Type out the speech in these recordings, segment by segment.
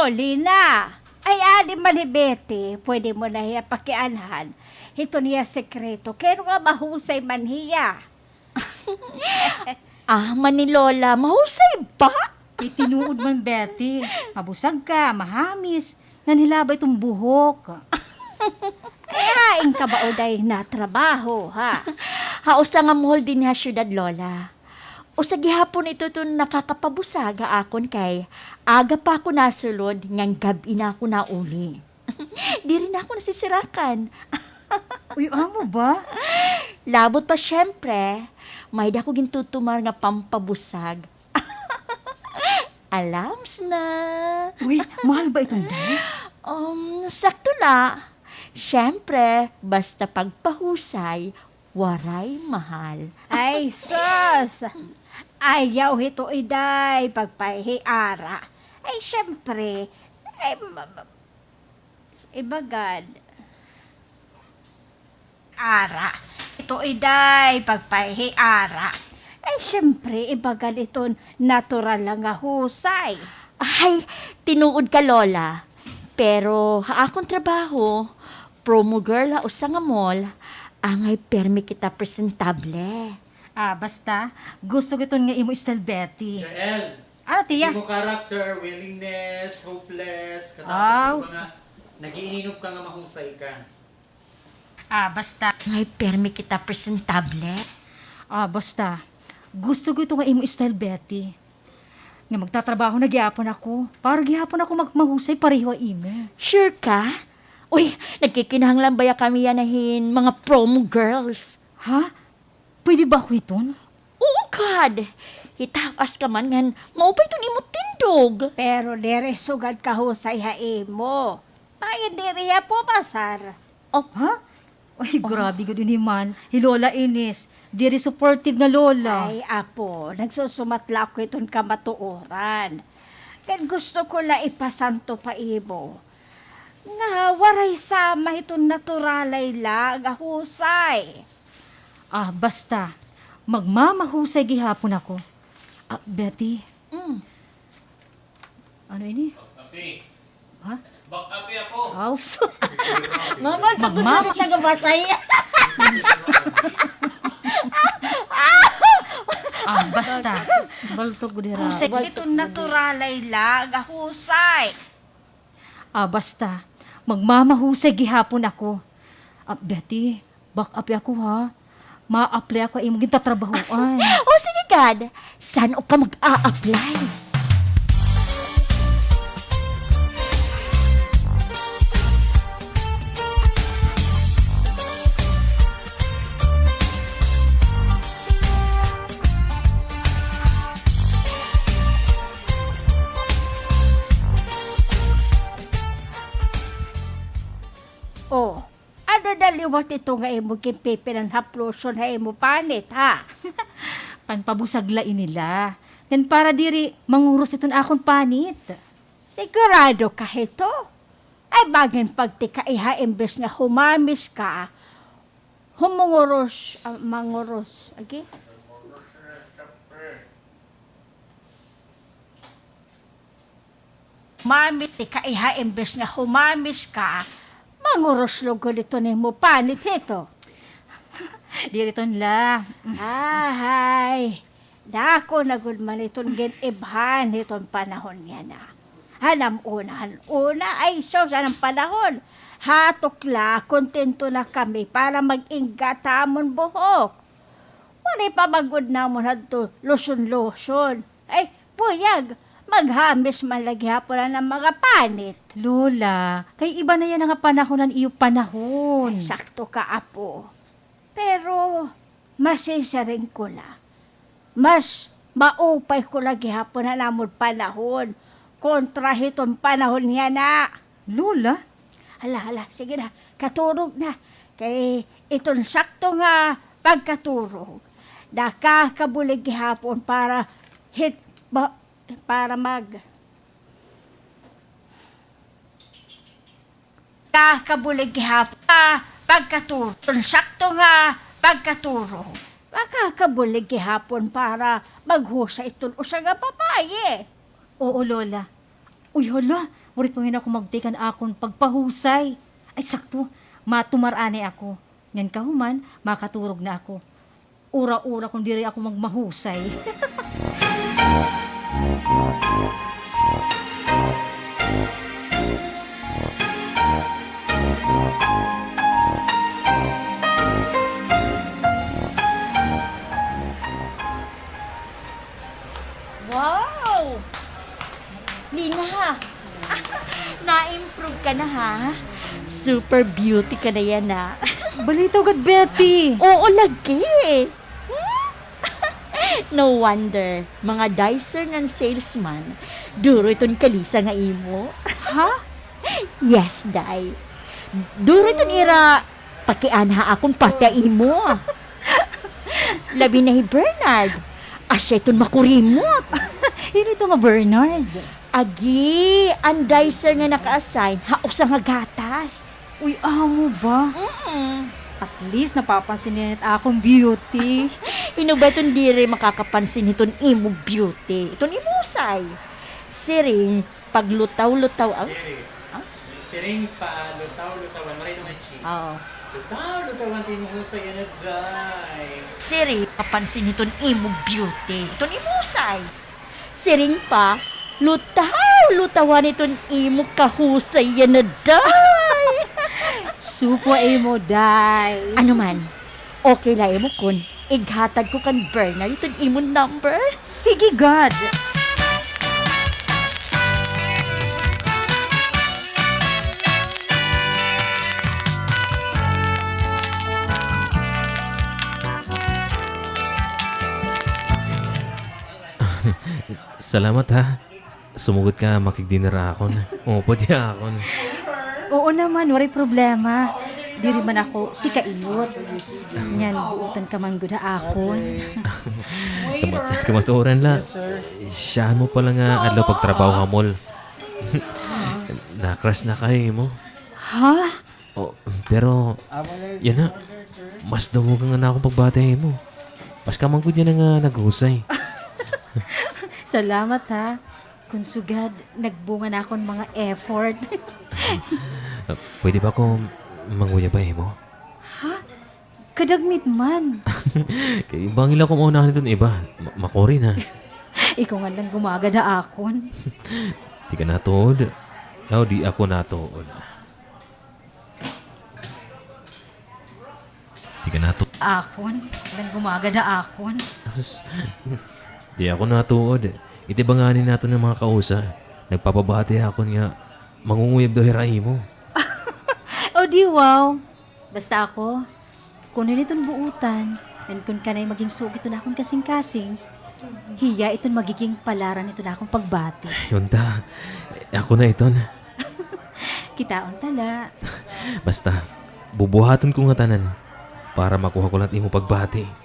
Lina. Ay, ali malibete, pwede mo na hiya pakianhan. Ito niya sekreto, kaya nga mahusay man hiya. Ni Lola, mahusay ba? Itinuod man, Betty. Mabusag ka, mahamis, nanilabay itong buhok. Haing ka ba o day na trabaho, ha? Hausa nga mohol din ha syudad, Lola. O sa gihapon ito to nakakapabusaga akon kay aga pa ako nasulod ngang gabi na ako nauli. Di rin ako nasisirakan. Uy, amo ba? Labot pa syempre, may da ko gintutumar nga pampabusag. Alams na. Uy, mahal ba itong day? Sakto na. Syempre, basta pagpahusay, waray mahal. Ay, sus! Ayaw ito iday, pagpahiara. Ay, syempre, ay, ibagad. Ara. Ito iday, pagpahiara. Ay, syempre, ibagad ito natural lang nga husay. Ay, tinuod ka, Lola. Pero, akong trabaho, promo girl ha, usa nga mall, angay permi kita presentable. Basta, gusto ko itong nga imo style, Betty. Jael, Tiya? mo character, willingness, hopeless, Aw. katapos mga nagiininop ka nga mahusay ka. Basta. Angay permi kita presentable. Basta. Gusto ko itong nga imo style, Betty. Nga magtatrabaho na gihapon ako. Para gihapon ako magmahusay pareho imo. Sure ka? Uy, nagkikinahanglan baya kami yanahin mga promo girls. Ha? Pwede ba ako iton? Oo, God. Hitapas ka man ngan, maupay ito ni mo tindog. Pero dere sugad kahusay haimo. Payan dere ya po pasar. Oh, Ha? Ay, grabe ko din man. Lola Ines, diri supportive nga lola. Ay, apo, nagsusumatla ko itong kamatuoran. Kaya gusto ko la ipasanto pa imo. Nga, waray sama itong naturalay lang, ahusay. Basta. Magmamahusay gihapon ako. Betty, ano ini? Api, Ha? api ako. Sus. mama, Magmama- nagabasay. Basta. Baltog ko dira. Husay itong naturalay lang, ahusay. Basta. Magmamahusay gihapon ako. Betty, back up ako ha. Ma-apply ako imong gitatrabahoan. O sige, God. Saan o ka mag-a-apply? Oh, ano daliwat ito nga imo kimpipi ng haploson na imo panit, ha? Panpabusagla nila. Yan para diri manguros iton akon panit. Sigurado ka ito? Ay bagin pagtika iha imbes nga humamis ka, humunguros, manguros, okay? Mamit tika iha imbes nga humamis ka, manguros lugo dito ni mo panit ito. Diri ton la. Ahay, dako na gud man itong ginibhan itong panahon niya na. Hanam una ay so sa ng panahon. Hatok kontento na kami para mag-inggatamon buhok. Wala pa magod na mo na to, loson-loson. Ay, puyag, maghamis man lagi hapon na ng mga panit. Lola, kay iba na yan nga panahon ng iyo panahon. Sakto ka, apo. Pero, masisaring ko la. Mas maupay ko lagi hapon na namon panahon. Kontra hitong panahon niya na. Lola? Hala, sige na, katurog na. Kay itong sakto nga pagkaturog. Nakakabulig hapon para Kakabulig hapon pagkaturog. Itong sakto nga pagkaturog. Makakabulig hapon para maghusay itong usa nga babae. Oo, Lola. Uy, hala, wari pa nga ako magtikan akon pagpahusay. Ay, sakto, matumarane ako. Ngan kahuman, makaturog na ako. Ura-ura kung diri ako magmahusay. Wow! Lina, na-improve ka na ha? Super beauty ka na yan ha? Balita agad, Betty! Oo, lagi. No wonder, mga dicer ng salesman, duro itong kalisa nga imo. Ha? Yes, Day. Duro itong ira, pakianha akong pata imo. Labi na hi Bernard, asya itong makurimot. Hindi ito nga, Bernard. Agi, ang dicer nga naka-assign, hausa nga gatas. Uy, amo ba? At least napapansin niya akong beauty. Ino ba itong dire makakapansin itong imo beauty? Itong imusay. Siring, paglutaw-lutaw ang... Siring pa, lutaw-lutawan. Maray naman, Chi. Oo. Lutaw-lutawan, tinuhusay na dyan. Siring, papansin itong imo beauty. Itong imusay. Siring pa, lutaw-lutawan itong imo kahusay yan na day. Supo mo, day. Ano man, okay lang mo kun ighatag ko kan Bernard itong imo number. Sige, God. Salamat ha. Sumugod ka makigdinara akon. Upo di akon. Oo naman, wala problema. Di rin man ako si Kaiyot. Yan, buutan ka man gud akon. Kamaturan la. Siya mo pala nga adlaw pagtrabaho ka mall. Na-crush na kayo mo. Ha? Oh, pero yan na. Mas daw mo ka nga na akong pagbatay mo. Mas kamang ko yan nga naghusay. Salamat ha. Kung sugad, nagbunga na akong mga effort. Pwede ba ako manguyabay mo? Ha? Kadagmit man. Kaya bangil ako maunahan itong iba. Makori na. Ikaw nga lang gumagada akon. Di ka natuod. O, di ako natuod. Di ka natuod. Akon? Lang gumagada akon. Di ako natuod. Itibanganin nato ng mga kausa. Nagpapabati ako nga mangunguyab daw hirai mo. O di wow. Basta ako, kunin itong buutan, and kung kanay maging sugit na akong kasing-kasing, hiya itong magiging palaran ito na akong pagbati. Yun ta. Ako na iton. Kitaon tala. Basta, bubuhaton ko nga tanan para makuha ko lang imo pagbati.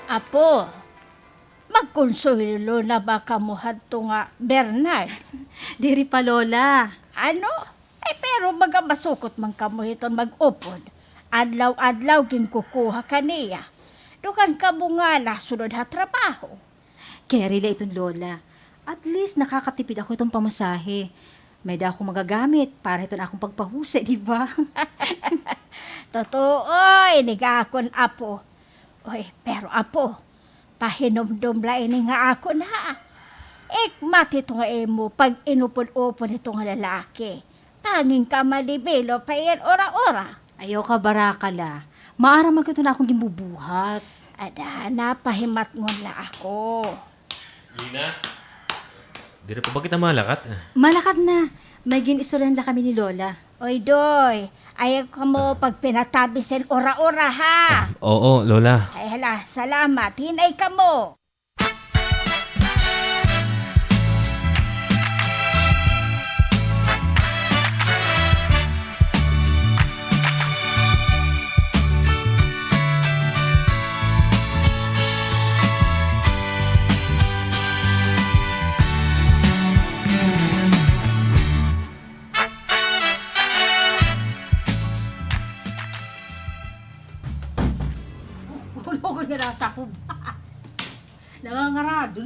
Apo, magkonsuelo na ba kamuhat to nga Bernard? Diri pa, Lola. Ano? Pero magamasukot man kamo iton mag-upod. Adlaw-adlaw ginkukuha kaniya. Dukan ka bungala sunod ha trabaho. Carry la itong Lola. At least nakakatipid ako itong pamasahe. May da akong magagamit para ito na akong pagpahusay, di ba? Totoo, nigakon apo. Oy, pero apo, pahinomdom la ini nga ako na. Mati ito nga imo pag inupod-upod ito nga lalaki. Tanging ka malibelo pa yan ora-ora. Ayaw ka barakala. Maara magkito na akong gimbubuhat. Ada, napahimat mo la ako. Lina? Di na pa ba kita malakat? Malakad na. May ginisulan na kami ni Lola. Oy, Doy, ayaw ka mo pag pinatabisin ora-ora ha. Oo, Lola. Ay hala, salamat. Hinay ka mo. Nangangarado.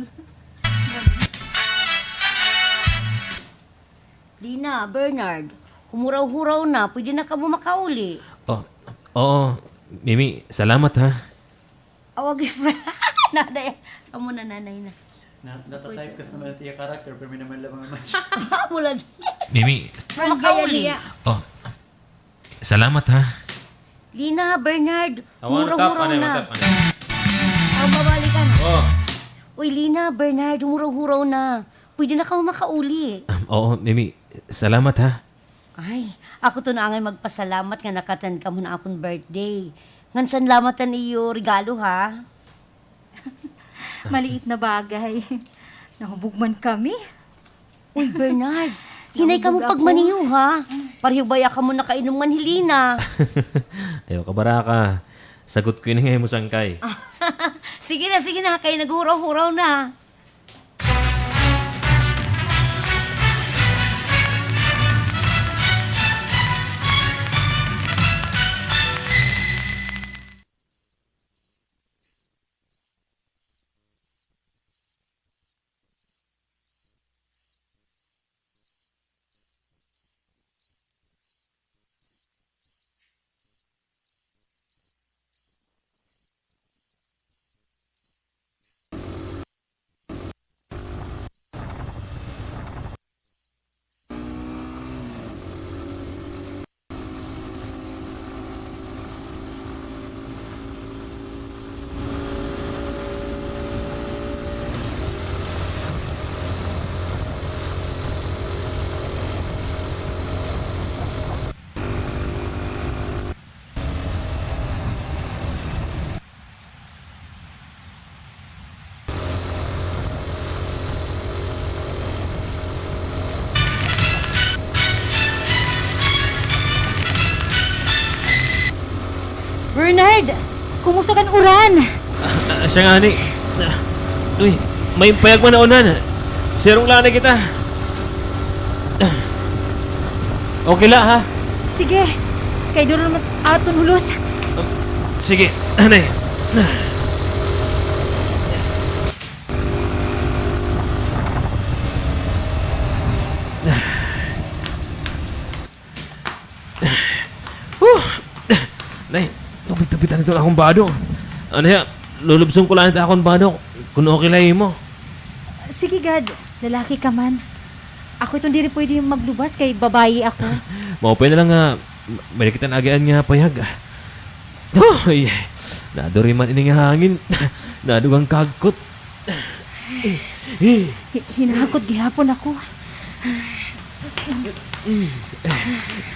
Lina, Bernard, humuraw-huraw na. Pwede na ka mo makauli. Oh, oo. Mimi, salamat ha. Awag friend. Naday. Amo na nanay na. Natatype ka sa mga tiya character, pero may naman lang mga match. Amo lagi. Mimi, Makauli. oh. Salamat ha. Lina, Bernard, humuraw-huraw na. Aw, babalik ka na. Oh. Uy, Lina, Bernard, humuraw-huraw na. Pwede na ka mo makauli. Oo, Mimi, salamat ha. Ay, ako to na ngay magpasalamat nga nakatan ka mo na akong birthday. Ngan sanlamatan iyo regalo ha. Maliit na bagay. Nahubog man kami. Uy, Bernard, hinay ka mo pagmaniyo ha. Pareho baya ka mo nakainom man hilina. Ayaw ka baraka. Sagot ko yun ngayon mo sangkay. Sige na, kayo naghuraw-huraw na. Bernard! Kumusta kan uran? Siya nga ni. Uy, may payag man na unan. Sirong lang na kita. Okay la ha? Sige. Kay doon naman aton hulos. Sige, anay. Nay, tupit-tupitan ito akong bado. Ano ya, lulubsong ko lang ito akong bado. Kung okay lang mo. Sige, Gad. Lalaki ka man. Ako itong diri pwede maglubas kay babae ako. Maupay na lang nga, balik kita nagaan nga payag. Ay, naduri man ini nga hangin. Nadugang kagkot. Hinahakot gihapon ako.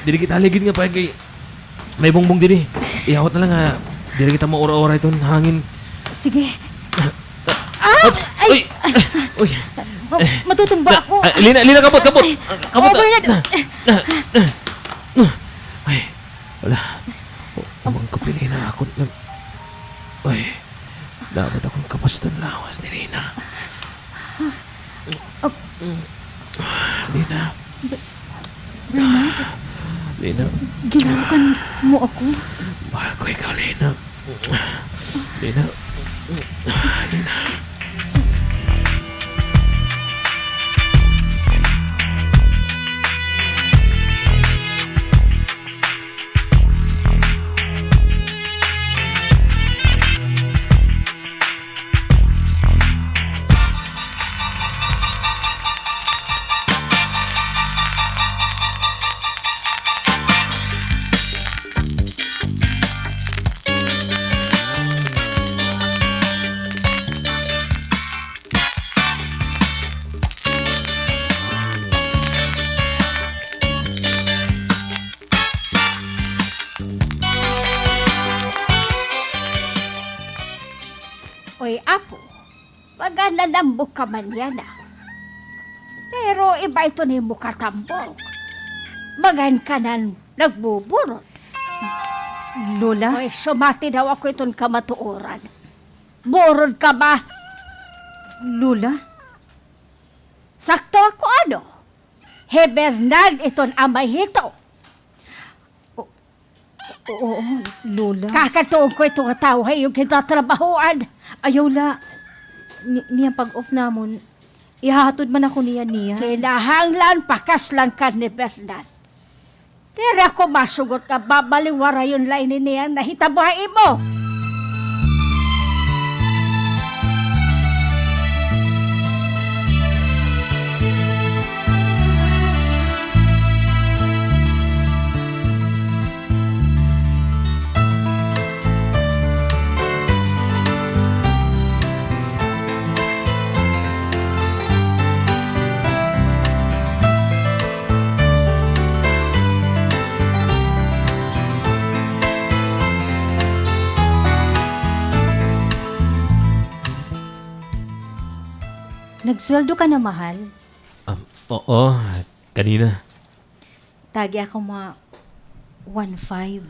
Dili kita ligid nga payag kay may bongbong diri. Iawat na lang nga, dili kita maura-ura itong hangin. Sige. Oops! Uy! Uy! Matutumba ako. Lina, kapot! Kapot! Oh, Bernard! Ay, wala. Umang kapili na ako. Ay, dapat akong kapos itong lawas ni Lina. Lina. Lina, Ginawakan mo ako. mahal ko ikaw, Lina. Lina. Lina. Oy, apo, baga nanambok ka man yan Pero iba ito ni mo katambok. Bagan ka nan nagbuburot. Lola? Oy, sumati daw ako itong kamatuoran. Burod ka ba? Lola? Sakto ako ano? He Bernard, itong amay hito. Oo, Lola. Kakatuon ko itong tao yung kitatrabahoan. Ayaw la. niyang pag-off namon, ihahatod man ako niya. Kinahanglan pakaslan ka ni Bernard. Dere ako masugot ka, babaliwara yung line niya na hitabuhay mo. Nagsweldo ka na, mahal. Oo, kanina. Tagi ako mga 1.5.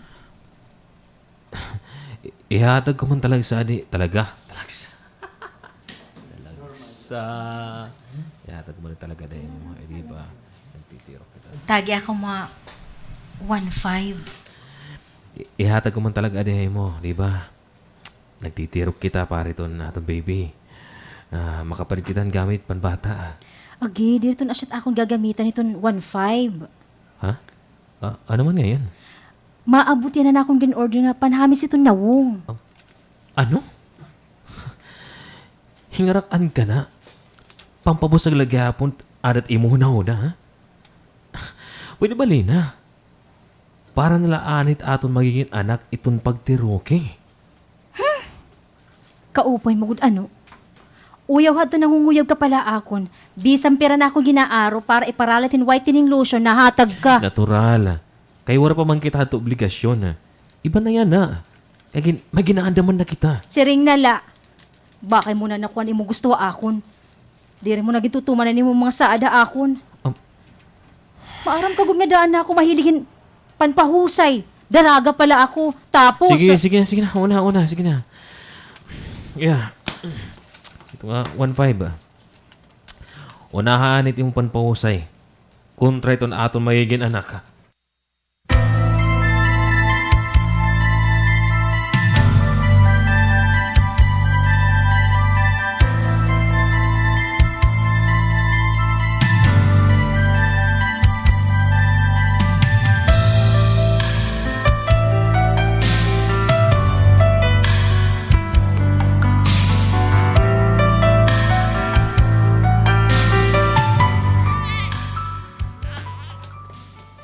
Ihatag ko man talaga sa adi. Talaga. Talagsa. Ihatag mo na talaga dahil mo. Di ba? Nagtitiro kita. Tagi ako mga 1.5. Ihatag ko man talaga adi mo. Di ba? Nagtitiro kita pare to na to baby. Makapalit kita ng gamit panbata. Agi, dito na siya akong gagamitan itong 1.5. Ha? Ano man ngayon? Maabot yan na akong gin-order nga panhamis itong nawong. Ano? Hingarakan ka na. Pampabusag lagyapon adat imo na ha? Pwede ba, Lina? Para nalaanit aton magiging anak itong pagtiroke. Kaupoy mo gud ano? Uyaw hato nangunguyab ka pala akon. Bisang pera na akong ginaaro para iparalatin whitening lotion na hatag ka. Natural. Kay wala pa man kita ato obligasyon. Iba na yan na. Kaya may ginaandaman na kita. Siring nala. Bakay mo na nakuha ni mo gusto akon. Diri mo nagitutuman na ni mo mga saada akon. Maaram ka gud nga daan na ako mahiligin panpahusay. Daraga pala ako. Tapos... Sige na. Una. Sige na. Yeah. Ito nga, 1.5 Unahanit yung panpahusay. Kontra iton aton magiging anak.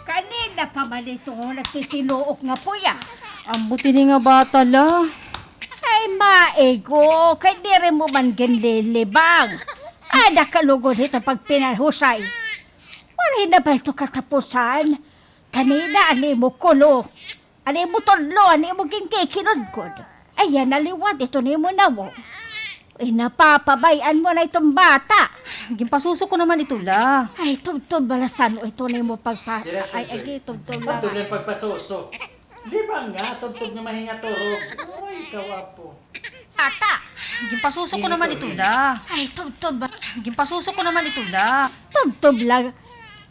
Kanina pa man ito nagtitinuok nga po ya. Ang buti ni nga bata la. Ay maigo, kay dire mo man ginlilibang. Ada kalugod ito pag pinahusay. Wala na ba ito katapusan? Kanina ani mo kulo. Ani mo todlo, ani mo ginkikinodgod. Ayan naliwat ito ni mo nawo. Ay napapabayan mo na itong bata. Gimpasuso ko naman ito la. Ay, tubtub balasan o ito na mo pagpa... Ay, tubtub lang. Tugtog yung pagpasuso. Di ba nga, tugtog niya mahinga turog. Uy, kawapo. Ata! Gimpasuso ko naman ito la. Ay, tubtub ba? Gimpasuso ko naman ito la. Tubtub lang.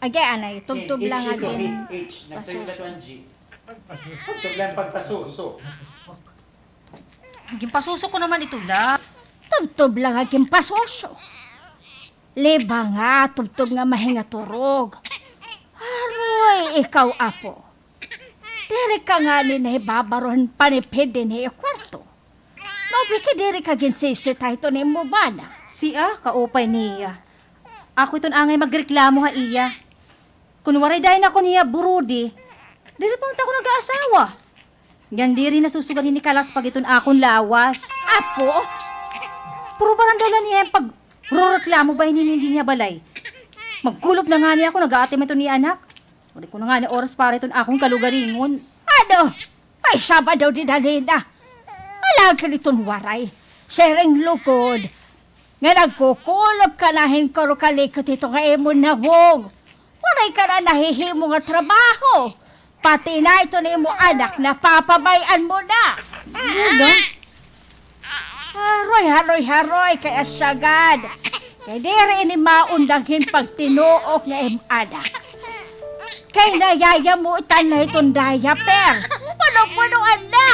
Agay, anay, tubtub lang H ito, agay. H. Nagsagot ang G. Tugtog lang pagpasuso. Gimpasuso ko naman ito la. Tubtub lang aging pasoso. Liba nga, tubtub nga mahinga turog. Aroy, ikaw, apo. Diri ka nga ni nahibabaron panipid din niya kwarto. Mabiki diri ka ginsisi tayo ni mo ba na? Siya, kaupay niya. Ako iton angay magreklamo ha iya. Kunwari dahil na ako niya burudi, diri pa ako nag-aasawa. Yan diri nasusugan ni Kalas pag iton akong lawas. Apo? Puro barandala niya yung pag reklamo ba hindi niya balay. Magkulop na nga niya ako, nag-aatim ito ni anak. Wala ko na nga ni oras para iton akong kalugaringon. Ano? Ay, Sabado din halina. Alam ka nitong waray. Sering lukod. Nga nagkukulog ka na hinkaro kalikot ito ka imo na wog. Waray ka na nahihimo nga trabaho. Pati na ito ni imo anak na papabayan mo na. Ano? Haroy, kaya sagad. Kaya di rin ni maundanghin pag tinuok nga imo anak. Kay nayaya mo itan na itong diaper. Puno-punuan na.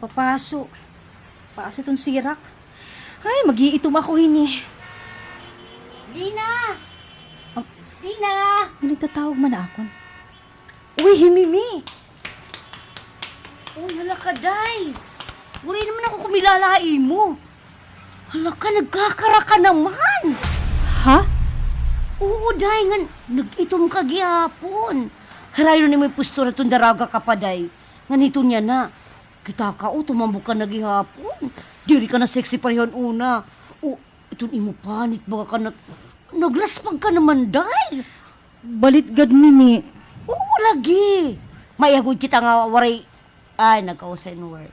papaso. Paso itong sirak. Ay, mag-iitom ako ini. Lina! Lina! May nagtatawag man akon. Uy, himimi! Uy, hala ka, day. Wala naman ako kumilalai mo. Hala ka, nagkakara ka naman. Ha? Oo, day, nga, nag-itom ka gihapon. Harayo na may postura itong daraga ka pa, day. Nga nito niya na. Kita ka, tumambok ka na gihapon. Diri ka na sexy pa rin una. Itong imo panit, baka ka na... Naglaspag ka naman, day. Balit gad, Mimi. Oo, lagi. Mayagod kita nga, waray... Ay, nagkausay no word.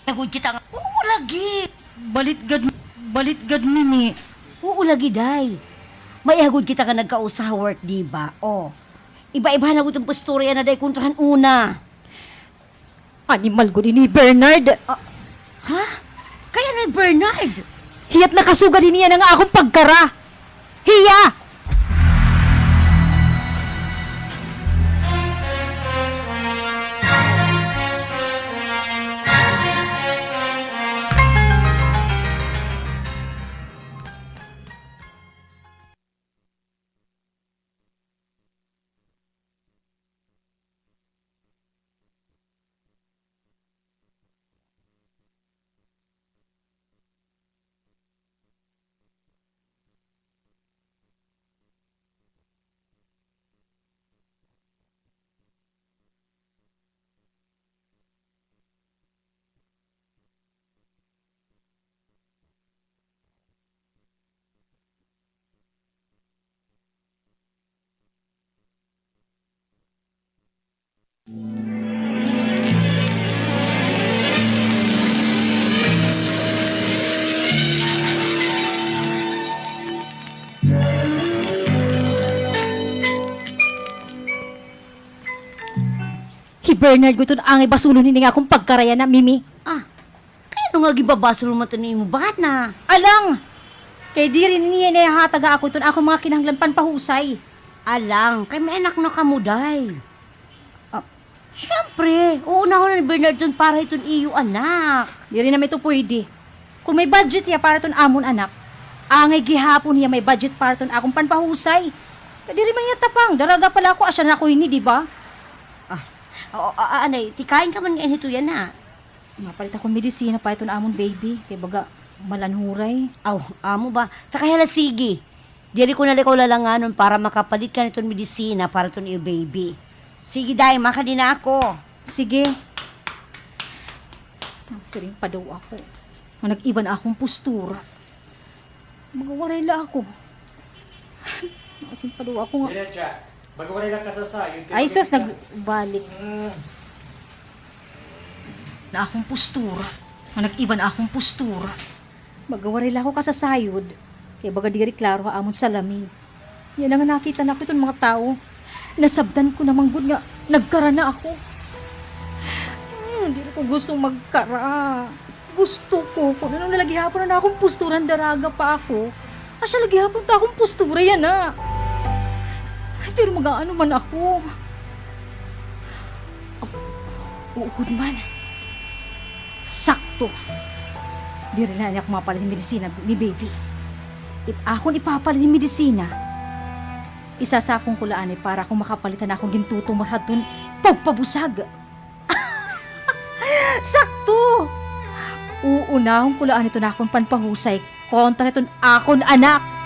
Mayagod kita nga... Oo, lagi. Balit gad, Mimi. Oo, lagi, day. Mayagod kita nga nagkausa work, di ba? O, iba-iba na itong postura yan na day kontrahan una. Animal gud ni Bernard. Ha? Kaya na Bernard. Hiyat na kasuga din niya na nga akong pagkara. Hiya! Hi Bernard, gusto ang ibasulo ni nga akong pagkaraya na, Mimi. Kaya nung nga gibabasol mo ito mo, bakit na? Alang! Kay di rin niya nahataga ako ito akong mga kinahanglan panpahusay. Alang, kay may anak na kamuday. Siyempre, uuna-una ni Bernard dun para itong iyo anak. Di rin naman ito pwede. Kung may budget niya para itong amon anak, angay gihapon niya may budget para itong akong panpahusay. Di rin man niya tapang, daraga pala ako, asya na ako ini, di ba? Anay, tikain ka man ngayon ito yan ha. Mapalit akong medisina pa itong amon baby, kay baga malanhuray. Amo ba? Takayala sige. Diri ko nalikaw lalanganon para makapalit ka nitong medisina para itong iyo baby. Sige day, makadi na ako. Sige. Siring pa daw ako. Nag-iba na akong postura. Magawaray la ako. Nakasin pa daw ako nga. Diretsa, magawalay lang ka sa sayo. Ay, sus, nagbalik. Na akong postura. Nag-iba na akong postura. Magawaray la ako kasasayod. Kaya baga diri klaro ha amon salamin. Yan ang nakita na ako itong mga tao. Nasabdan ko namang good nga nagkara na ako. Hindi ko gusto magkara. Gusto ko. Kung anong nalagihapon na akong posturan, daraga pa ako. Asya lagihapon ta akong postura yan na. Ay, pero mag-ano man ako. Uukod man. Sakto. Di rin na niya ako mapalit ng medisina ni baby. It akong ipapalit ng medisina. Isasakong kulaan para kung makapalitan akong gintutong marhatun pagpabusag. Sakto! Uunahong kulaan ito na akong panpahusay kontra ito akong anak.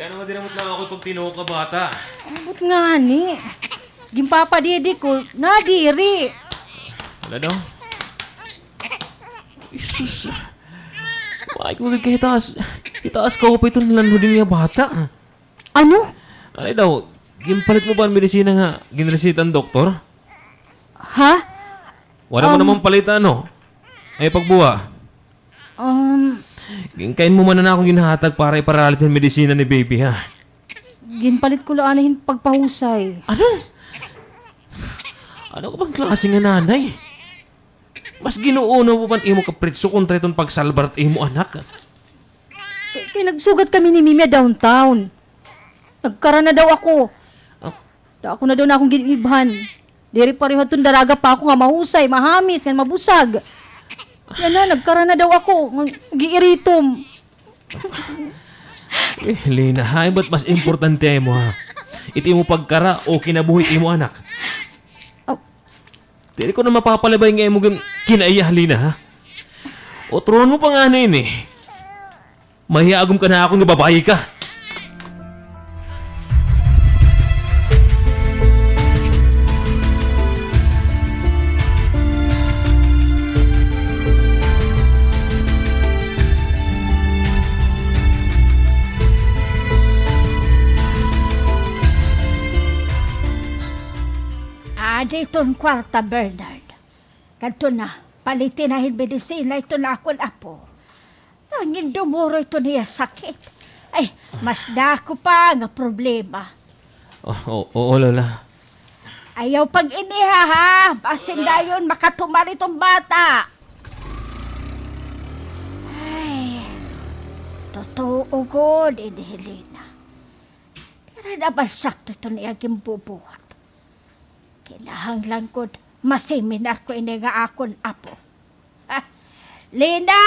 Kaya naman dinamot lang ako pag tinuok ka bata. Abot nga ni. Gimpapadidi ko, nadiri. Wala daw. Isus. Bakit ko kayo itaas ka ko pa ito nalanhodin niya bata. Ano? Ay daw, gimpalit mo ba ang medisina nga ginresita ang doktor? Ha? Wala mo namang palitan, no? Ay, pagbuwa. Kain mo man na akong ginahatag para iparalit ng medisina ni baby, ha? Ginpalit ko lang anahin pagpahusay. Ano? Ano ka bang klase nga nanay? Mas ginuuno mo man imo kapritso kontra itong pagsalbar at imo anak. Kaya nagsugat kami ni Mimia downtown. Nagkara na daw ako. Da ako na daw na akong ginibhan. Diri pareho itong daraga pa ako nga mahusay, mahamis, nga mabusag. Yan na, nagkara na daw ako. Giiritom. Lina, hay, ba't mas importante mo, ha? Iti mo pagkara o kinabuhi imo anak. Oh. Dili ko na mapapalabay nga imo kinaiya, Lina, ha? O turuan mo pa nga na yun, eh. Mahiagom ka na akong nababayi ka. Dayton kwarta, Bernard. Kanto na, palitin na medisina ito na akong apo. Nangin dumuro ito niya sakit. Ay, mas dako pa nga problema. Oo, Lola. Ayaw pag iniha ha, basin dayon makatumar itong bata. Ay, totoo ko, Dini Helena. Pero naman sakto ito niya gimbubuhat. Kinahanglan ko, maseminar ko ini nga akon apo. Ha? Lina!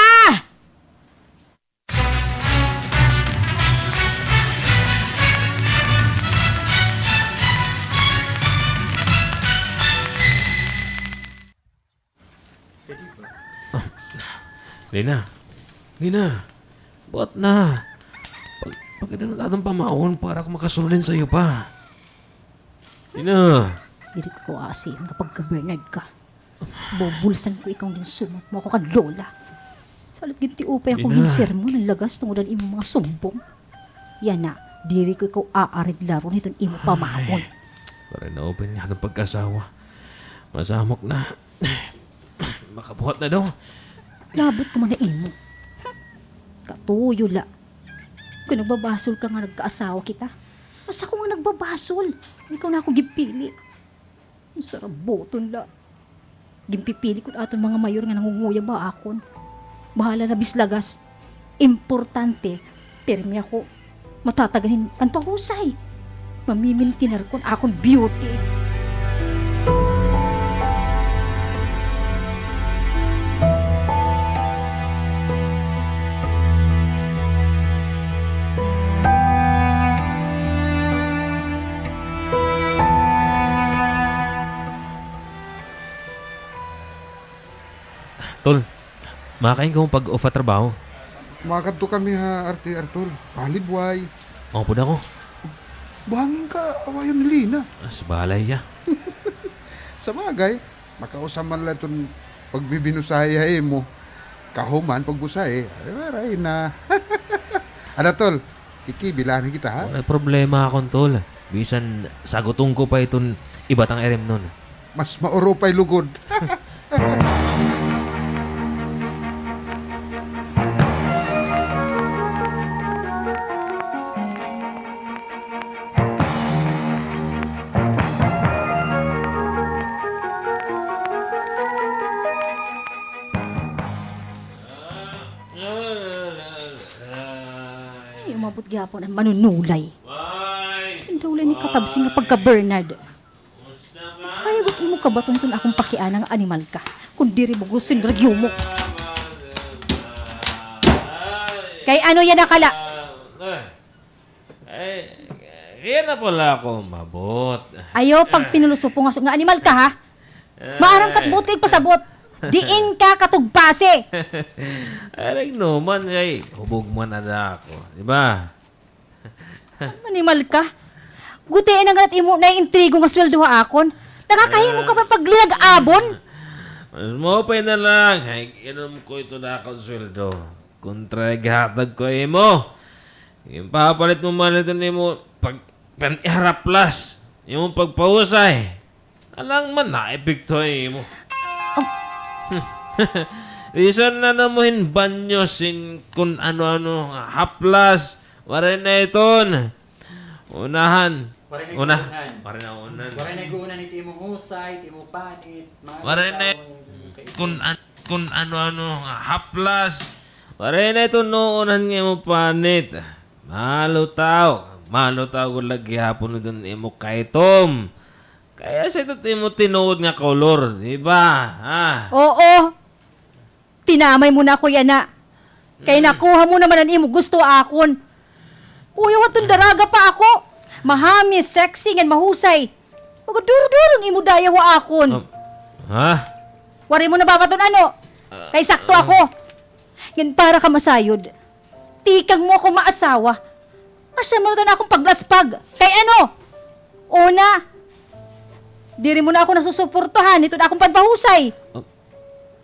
Lina, ba't na? Pagkita na atong pamahon para ako makasulin sa'yo pa. Lina. Diri ko asim kapag ka-Bernard ka. Bobulsan ko ikaw din sumat mo ako ka Lola. Salit ginti upay akong Lina. hinsermon ng lagas tungudan imo mga sumbong. Yan na, diri ko ikaw aareglaro nitong imo pamahon. Para na-open nga ng pagkasawa. Masamok na. Makabuhat na daw. Labot ko man na imo. Katuyo la. Kung nagbabasol ka nga nagkaasawa kita, mas ako nga nagbabasol. Ikaw na ako gipili. Ang sarap boton la. Gimpipili ko aton mga mayor nga nangunguya ba akon. Bahala na bislagas. Importante, permi ako matataganin ang pahusay. Mamimintinar kon akon beauty. Tol, makain ka mong pag-off at trabaho. Makadto kami ha, Arte Artol. Palibway. Mga po na ako. Buhangin ka, awayon ni Lina. Sa balay ya. Sa bagay, makausaman lang itong pagbibinusaya mo. Kahuman, pagbusay. Ay na. Ano, Tol? Kikibilanin kita, ha? Wala problema akong tol. Bisan sagutong ko pa itong ibatang erem nun. Mas mauro pa'y lugod. Ay, umabot gyapon ang manunulay. Ang dawlay ni katabsing nga pagka-Bernard. Hayagot imo ka baton itong akong pakianang animal ka. Kung diri mo gusto yung ragyo mo. Kay ano yan nakala? Kaya na pala ako mabot. Ayo pag pinulusupo nga animal ka ha. Maarang katbot kay pasabot. Diin ka katugpase. Aray naman ay hubog man na ako. Diba? Animal ka. Gutiin ang galat imo na intrigo nga sweldo ha akon. Nakakahimo ka pa paglinag abon. Mas mopay na lang. Ay, inom ko ito na akong sweldo. Kontra ihatag ko mo. Yung papalit mo man ito ni mo pag iharap plus. Yung pagpahusay. Alang man na epektoy mo. Isan na namuhin banyo sin kung ano-ano haplas. Waray na iton. Unahan. Una. Waray na unan. Waray na guunan ni Timo Husay, Timo Panit, Waray na kung ano-ano haplas. Waray na ito noonan nga mo panit. Malutaw ko lagi hapon doon imo kaitom. Kaya sa ito imo tinuod nga kolor, di ba? Ha? Oo. Tinamay mo na, kuya na. Kaya nakuha mo naman ang imo gusto akon. Uy, watong daraga pa ako. Mahamis, sexy, ngan mahusay. Magaduro-duro imo daya wa akon. Ha? Wari mo na babaton ano? Kay sakto ako. Yan para ka masayod. Tikang mo ako maasawa. Asa mo na akong paglaspag. Kay ano? Una, diri mo na ako nasusuportahan. Ito na akong panpahusay.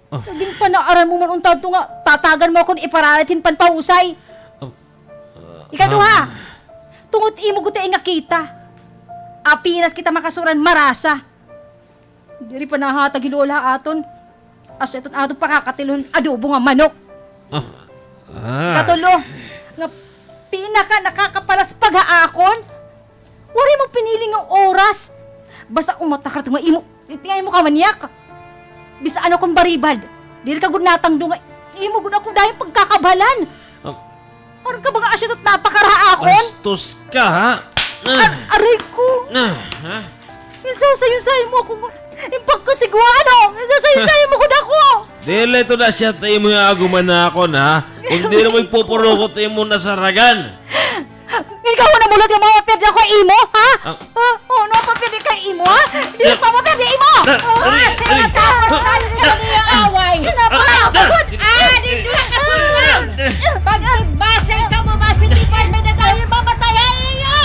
Naging panaaran mo man untad to nga. Tatagan mo akong iparalitin panpahusay. Ikaduha, tungod imo guti nga kita. Apinas kita makasuran marasa. Diri pa nahatag ilola aton. As iton ato pakakatilon adobo nga manok. Katulo, nga pinaka nakakapalaspag haakon. Wari mo pinili nga oras. Basta umatakar nga imo, itingay mo ka manyak. Bisa ano kong baribad. Dili ka gud natang dunga. Imo gud ako dahil pagkakabalan. Parang ka mga asyot at napakaraakon. Bastos ka, ha? Aray ko. Ha? Isasayo-sayo mo ako. Impak ko siguro ano. Isasayo-sayo mo ko na ako. Dili ito na siya tayo mo yung aguman na ako na. Kung di na mo ipupurukot mo na sa ragan. Ikaw na mulot yung mga pwede ako imo, ha? Oo, no, papwede ka imo, ha? Di pa mapwede imo! Sila tapos tayo sa niya away. Dito ang kasunod. Pag basay ka mo, masinipan, may nagawin mamatayan ninyo.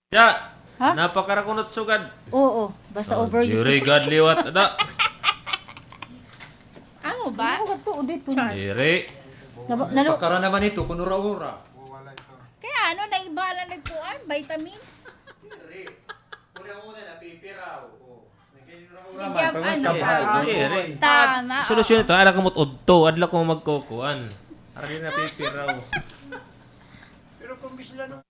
Ya, Ha? napakarakunot sugad. Oo, basta overuse. Yuri God liwat. Ada. Ano ba? Diri. Pakara naman ito, kunura-ura. Kaya ano, naibala nagpuan, vitamins. Una-una na, pipiraw. Bigyan ano, Diri. tama. Solusyon ito, ala kamot udto, adla ko magkukuan. Arali na pipiraw. Pero kung bisla no.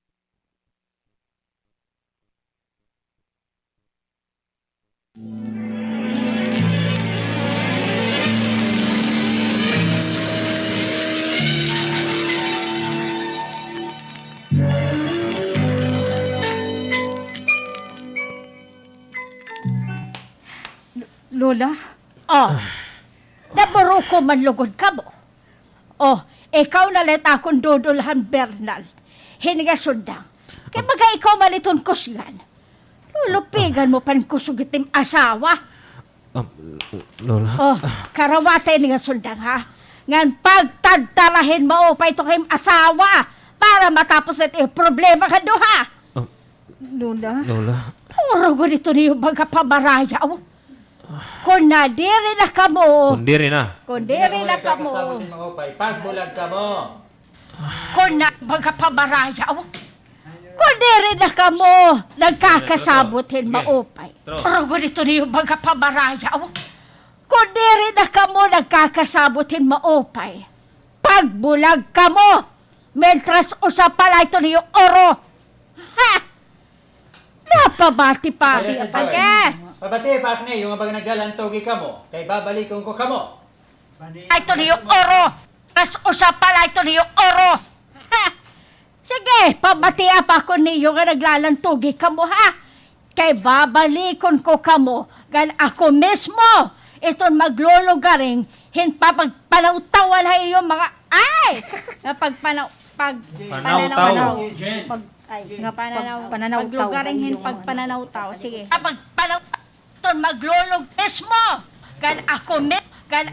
Lola, Oh, naburo ko manlugod ka mo. Oh, ikaw na let akong dudulhan Bernal. Hininga sundang. Kaya baga ikaw man itong kusgan. Lulupigan mo pan kusugitim asawa. Lola. Oh, karawatay ni nga sundang ha. Ngan pagtagtarahin mo pa ito kayong asawa para matapos ito yung problema ka doha. Lola, Lola. Uro ko dito niyo baga pabarayaw. Kung nadiri na ka mo. Kundiri na. Kung diri na ka mo. Pagbulag ka mo. Kung na baga pabarayaw. Kung diri na ka mo. Nagkakasabutin maupay. Uro ko dito niyo baga pabarayaw. Kung diri na ka mo. Nagkakasabutin maupay. Pagbulag ka mo. Mentras usapala ito niyo oro. Ha! Napabati pa. Kaya sa Pagke. Pabati, partner, yung abang naglalantogi ka mo. Kay babalikon ko ka mo. Ito niyo oro. Mas usapala ito niyo oro. Ha! Sige, pabatia pa ko niyo nga naglalantugi ka mo ha. Kay babalikon ko ka mo. Gan ako mismo. Itong maglulugaring. Hinpapagpanawtawan ha iyong mga ay! Panawtaw. Nga pananaw. pananaw-taw. Paglugaring hin pagpananaw-taw. Sige. Pagpananaw. Itong maglulug mismo. kan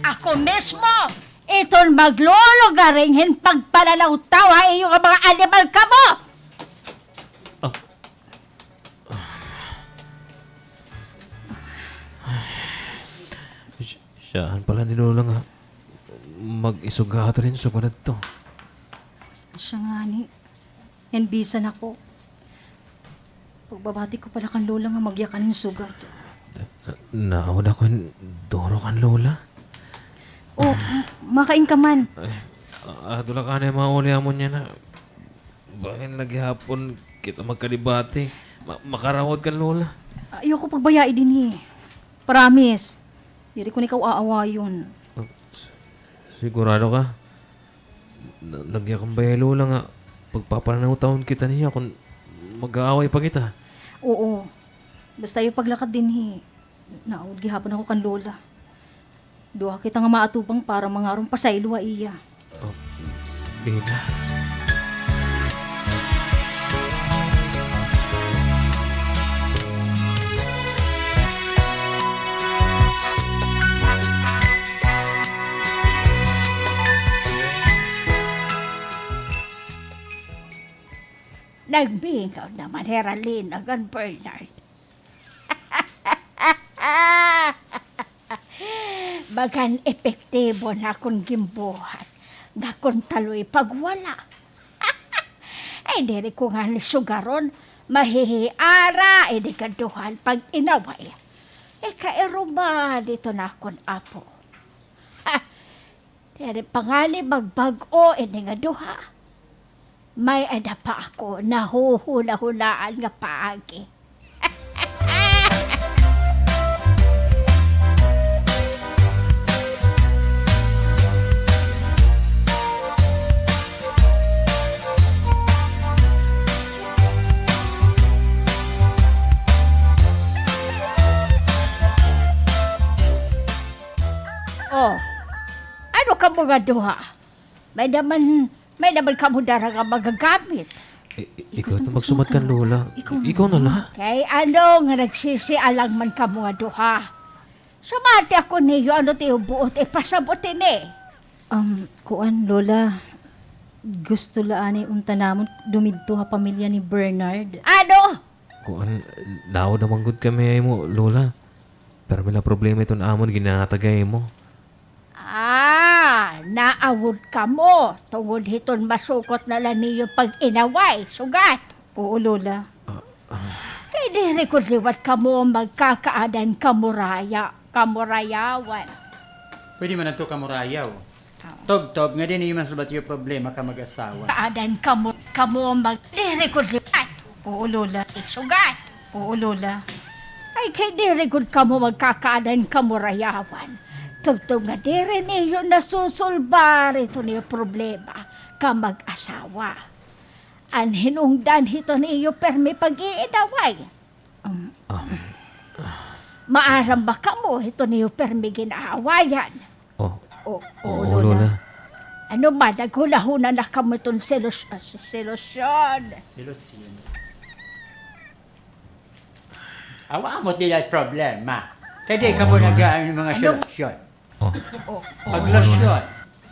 ako mismo, iton maglulugaringhin pagpananaw tawa iyo nga mga animal ka mo! Siyaan pala ni Lola nga. Mag-isugat rin sa kunad to. Siya nga ni. Yan bisan ako. Pagbabati ko pala kan lola nga magyakan ng sugat. Naawad ako yung doro kan Lola. Oh, makain ka man. Adula ka na yung mga uliamon niya na. Bakit naghihapon kita magkalibati? Makarawad kan Lola. Ayoko pagbayai din eh. Promise. Diri ko ikaw aawayon. Sigurado ka? Nagyakang bayay Lola nga. Pagpapananaw taon kita niya kung mag-aaway pa kita. Oo. Basta yung paglakad din eh. Naawad gihapon ako kan lola. Duha kita nga maatubang para mangarong pasaylo iya. Oh, Lina. Nagbingaw naman, Heralyn, agan Bernard. Bagan epektibo na akong gimbuhat. Nga kung taloy pagwala. Ay, diri ko nga ni sugaron, mahihiara, di kaduhan pag inaway. Kairuma dito na akong apo. Diri pangani magbago, nga duha. May ada pa ako nahuhula-hulaan nga paagi. Oh, ano ka mga duha? May naman ka mo dara nga magagamit. Ikaw na magsumat kan Lola. Ikaw na lang. Kay ano nga nagsisialang man ka mga duha. Sumati ako niyo, ano tiyo buot, pasabutin eh. Kuan lola. Gusto laani unta namon dumidto ha pamilya ni Bernard. Ano? Kuan, lao naman good kami mo, Lola. Pero may problema itong amon ginatagay mo. Naawod ka mo. Tungod hiton masukot na lang niyo pag inaway, sugat. Oo lola. Kay diri ko liwat ka mo magkakaadan kamurayawan. Pwede man na ito kamurayaw. Tob-tob, nga din yung masabat yung problema ka mag-asawa. Kaadan kamo diri ko liwat. Oo lola. Sugat. Oo lola. Ay kay diri ko ka mo magkakaadan kamurayawan. Tugtog nga diri niyo nasusulbar ito niyo problema ka mag-asawa. An hinungdan hito niyo permi pag-iinaway. Maaram ba ka mo ito niyo permi ginaawayan? Oo Oo, Lola. Ano ba, naghula-huna na ka mo itong selusyon. Silusin. Awa mo nila problema. Kaya di ka mo nagaan yung mga solusyon. Paglusyon.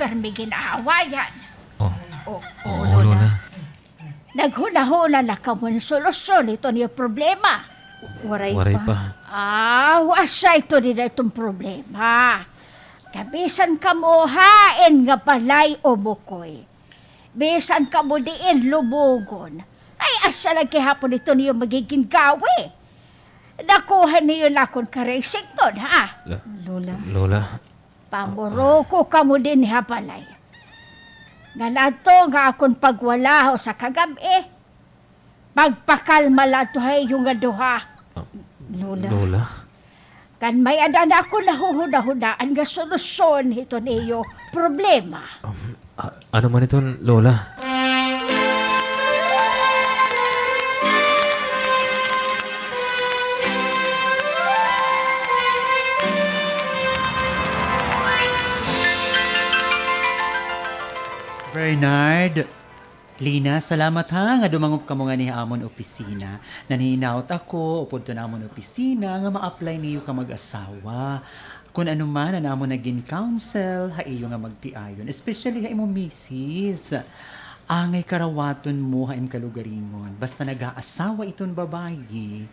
Permi ginaawayan. Oo, Lola. Naghuna-huna na ka mo ng solusyon ito niyo problema. Waray pa. Wasa ito nila itong problema. Kabisan ka mo hain nga balay o bukoy. Bisan ka mo diin lubugon. Ay asa lang kihapon ito niyo magiging gawi. Nakuha niyo na akong karesig nun, ha? Lola. Pamuroko ka mo din ha balay. Nga nato nga akong pagwala ho sa kagabi. Pagpakalma lato hay yung nga duha. Lola. Kan may adan ako nahuhuda-hudaan nga solusyon ito niyo problema. Ano man ito, Lola? Bernard, Lina, salamat ha nga dumangup ka mo nga ni amon opisina. Nanihinaut ako, upod to na amon opisina nga ma-apply niyo ka mag-asawa. Kung ano man na namo naging counsel, haiyo nga magtiayon. Especially ha imo misis. Angay karawaton mo ha im kalugaringon. Basta nag-aasawa iton babayi,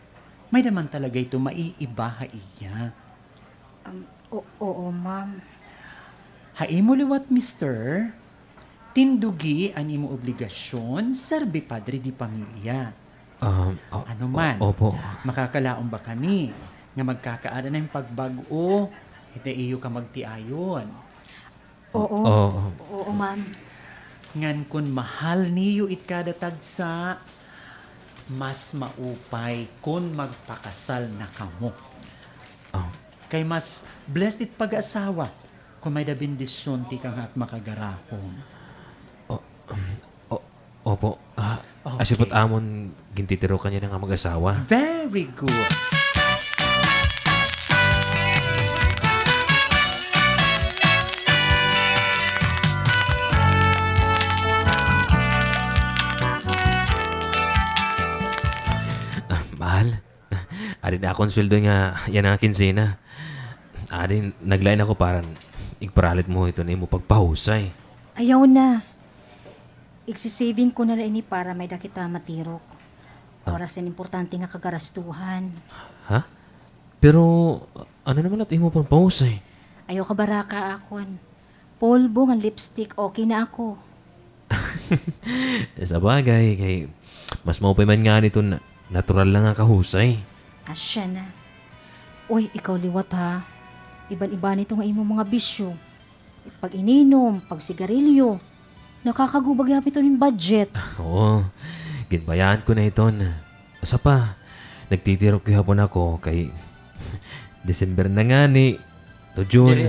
may naman talaga ito maiiba ha iya. Oo, ma'am. Ha imo liwat, mister, tindugi ang imo obligasyon, serbi padre di pamilya. Ano man, Opo. makakalaon ba kami nga magkakaada na yung pagbago, ite iyo ka magtiayon. Oo. Oo. Oo, ma'am. Ngan kun mahal niyo it kada tagsa, mas maupay kun magpakasal na kamo. Oh. Kay mas blessed it pag-asawa kung may dabindisyon ti kang at makagarahon. Opo. Okay. Asipot amon gintitiro kanya nga mag-asawa. Very good. Mahal. Ari na akong sweldo nga yan ang kinsina. Ari, naglain ako para igparalit mo ito na mo pagpahusay. Ayaw na. Igsisaving ko na lang ini para may dakita matirok. Oras yan importante nga kagarastuhan. Ha? Pero, ano naman at imo pang pahusay? Ayaw ka baraka akon. Polvo ng lipstick, okay na ako. Sa bagay, kay mas maupay man nga nito na natural lang ang kahusay. Asya na. Uy, ikaw liwat ha. Iban-iba nito nga imo mga bisyo. Pag ininom, pag sigarilyo, nakakagubag yapit ito ng budget. Oo, ginbayaan ko na ito. Asa pa, nagtitirok hapon ako kay December na nga ni to June.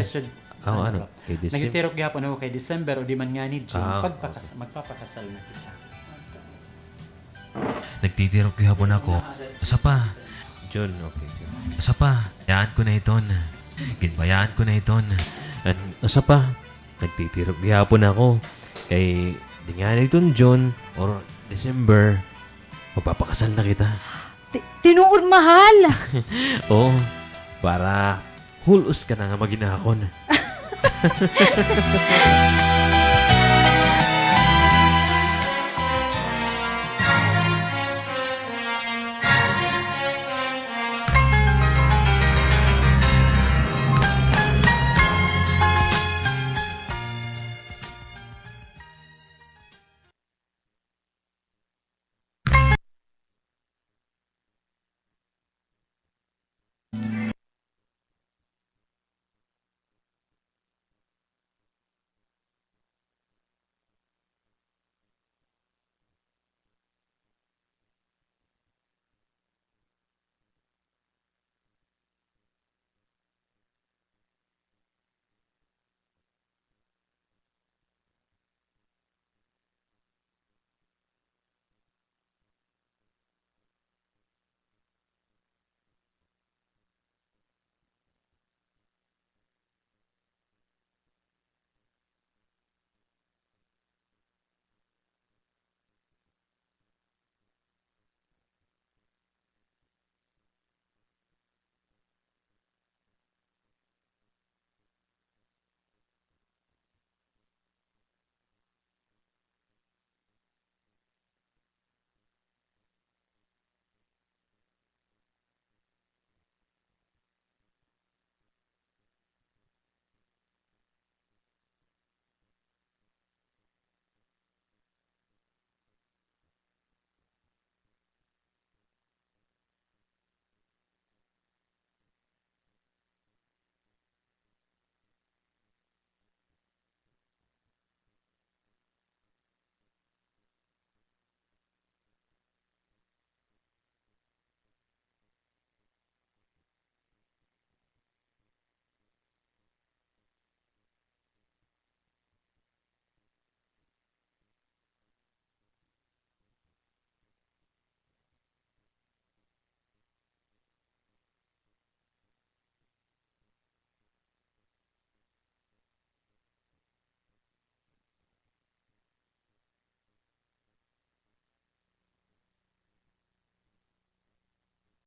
Ano? Kay December. Nagtitirok gihapon ako kay December o di man nga ni June, Ah, magpapakasal na kita. Nagtitirok hapon ako. Asa pa, June, okay. Asa pa, bayaan ko na ito. Ginbayaan ko na ito. Asa pa, nagtitirok hapon ako. Kay di nga na itong June or December, magpapakasal na kita. Tinuod mahal! Oo, para hulos ka na nga maginakon.